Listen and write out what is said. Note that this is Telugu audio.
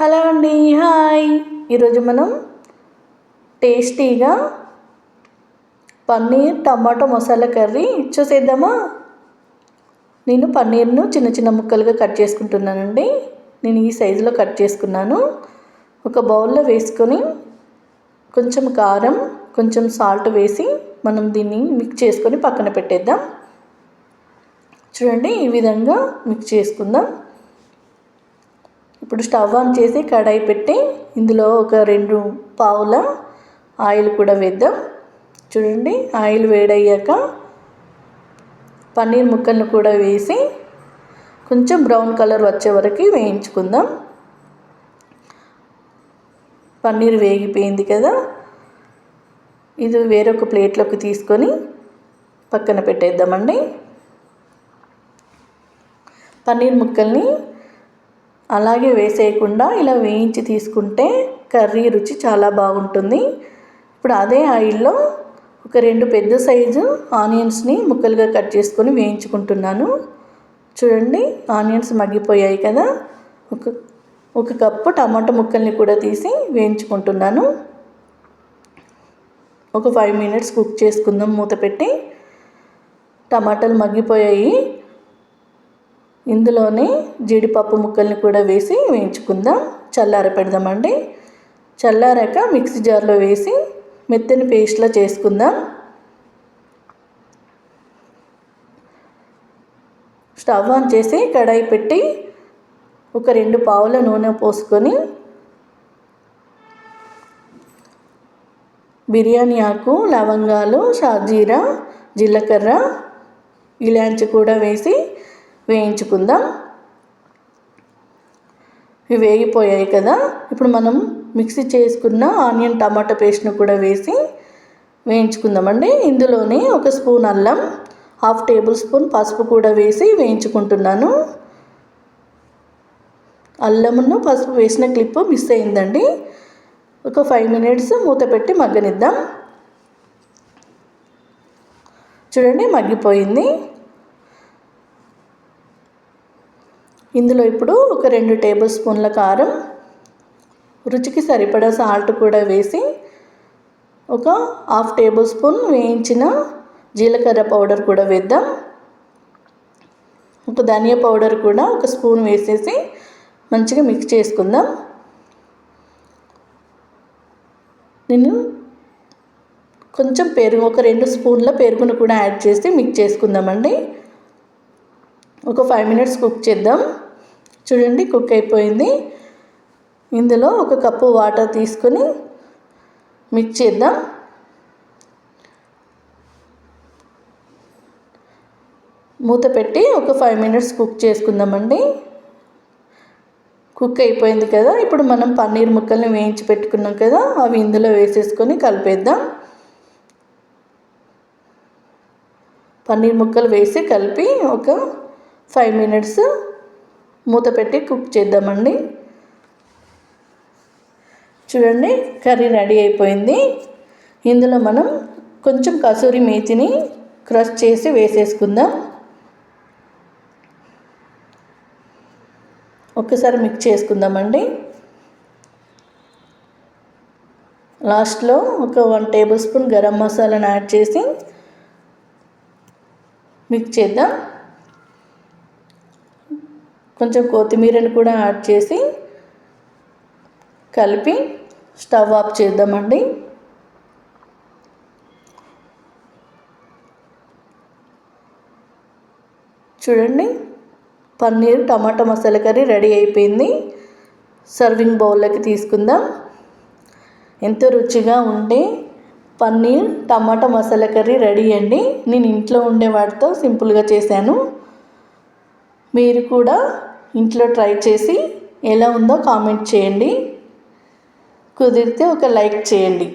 హలో అండి, హాయ్. ఈరోజు మనం టేస్టీగా పన్నీర్ టమాటో మసాలా కర్రీ చూసేద్దామా. నేను పన్నీర్ను చిన్న చిన్న ముక్కలుగా కట్ చేసుకుంటున్నానండి. నేను ఈ సైజులో కట్ చేసుకున్నాను. ఒక బౌల్లో వేసుకొని కొంచెం కారం, కొంచెం సాల్ట్ వేసి మనం దీన్ని మిక్స్ చేసుకొని పక్కన పెట్టేద్దాం. చూడండి, ఈ విధంగా మిక్స్ చేసుకుందాం. ఇప్పుడు స్టవ్ ఆన్ చేసి కడాయి పెట్టి ఇందులో ఒక 2 పావుల ఆయిల్ కూడా వేద్దాం. చూడండి, ఆయిల్ వేడయ్యాక పన్నీర్ ముక్కలను కూడా వేసి కొంచెం బ్రౌన్ కలర్ వచ్చే వరకు వేయించుకుందాం. పన్నీర్ వేగిపోయింది కదా, ఇది వేరొక ప్లేట్లోకి తీసుకొని పక్కన పెట్టేద్దామండి. పన్నీర్ ముక్కల్ని అలాగే వేసేయకుండా ఇలా వేయించి తీసుకుంటే కర్రీ రుచి చాలా బాగుంటుంది. ఇప్పుడు అదే ఆయిల్లో ఒక 2 పెద్ద సైజు ఆనియన్స్ని ముక్కలుగా కట్ చేసుకొని వేయించుకుంటున్నాను. చూడండి, ఆనియన్స్ మగ్గిపోయాయి కదా. ఒక కప్పు టమాటా ముక్కల్ని కూడా తీసి వేయించుకుంటున్నాను. ఒక 5 మినిట్స్ కుక్ చేసుకుందాం మూత పెట్టి. టమాటాలు మగ్గిపోయాయి. ఇందులోనే జీడిపప్పు ముక్కల్ని కూడా వేసి వేయించుకుందాం. చల్లార పెడదామండి. చల్లారాక మిక్సీ జార్లో వేసి మెత్తని పేస్ట్లా చేసుకుందాం. స్టవ్ ఆన్ చేసి కడాయి పెట్టి ఒక 2 పావుల నూనె పోసుకొని బిర్యానీ ఆకు, లవంగాలు, షాజీరా, జీలకర్ర, ఇలాంచి కూడా వేసి వేయించుకుందాం. ఇవి వేగిపోయాయి కదా. ఇప్పుడు మనం మిక్సీ చేసుకున్న ఆనియన్ టమాటా పేస్ట్ను కూడా వేసి వేయించుకుందామండి. ఇందులోనే 1 స్పూన్ అల్లం, 1/2 టేబుల్ స్పూన్ పసుపు కూడా వేసి వేయించుకుంటున్నాను. అల్లమును పసుపు వేసిన క్లిప్ మిస్ అయిందండి. ఒక 5 మినిట్స్ మూత పెట్టి మగ్గనిద్దాం. చూడండి, మగ్గిపోయింది. ఇందులో ఇప్పుడు ఒక 2 టేబుల్ స్పూన్ల కారం, రుచికి సరిపడా సాల్ట్ కూడా వేసి ఒక 1/2 టేబుల్ స్పూన్ వేయించిన జీలకర్ర పౌడర్ కూడా వేద్దాం. ఒక ధనియా పౌడర్ కూడా 1 స్పూన్ వేసేసి మంచిగా మిక్స్ చేసుకుందాం. నేను కొంచెం పెరుగు, ఒక 2 స్పూన్ల పెరుగును కూడా యాడ్ చేసి మిక్స్ చేసుకుందామండి. ఒక 5 మినిట్స్ కుక్ చేద్దాం. చూడండి, కుక్ అయిపోయింది. ఇందులో 1 కప్పు వాటర్ తీసుకొని మిక్స్ చేద్దాం. మూత పెట్టి ఒక 5 మినిట్స్ కుక్ చేసుకుందామండి. కుక్ అయిపోయింది కదా. ఇప్పుడు మనం పన్నీర్ ముక్కల్ని వేయించి పెట్టుకున్నాం కదా, అవి ఇందులో వేసేసుకొని కలిపేద్దాం. పన్నీర్ ముక్కలు వేసి కలిపి ఒక 5 మినిట్స్ మూత పెట్టి కుక్ చేద్దామండి. చూడండి, కర్రీ రెడీ అయిపోయింది. ఇందులో మనం కొంచెం కసూరి మేతిని క్రష్ చేసి వేసేసుకుందాం. ఒక్కసారి మిక్స్ చేసుకుందామండి. లాస్ట్లో ఒక 1 టేబుల్ స్పూన్ గరం మసాలాను యాడ్ చేసి మిక్స్ చేద్దాం. కొంచెం కొత్తిమీరని కూడా యాడ్ చేసి కలిపి స్టవ్ ఆఫ్ చేద్దామండి. చూడండి, పన్నీర్ టమాటా మసాలా కర్రీ రెడీ అయిపోయింది. సర్వింగ్ బౌల్లోకి తీసుకుందాం. ఎంతో రుచిగా ఉండే పన్నీర్ టమాటా మసాలా కర్రీ రెడీ అండి. నేను ఇంట్లో ఉండే వాటితో సింపుల్గా చేశాను. మీరు కూడా ఇంట్లో ట్రై చేసి ఎలా ఉందో కామెంట్ చేయండి. కుదిరితే ఒక లైక్ చేయండి.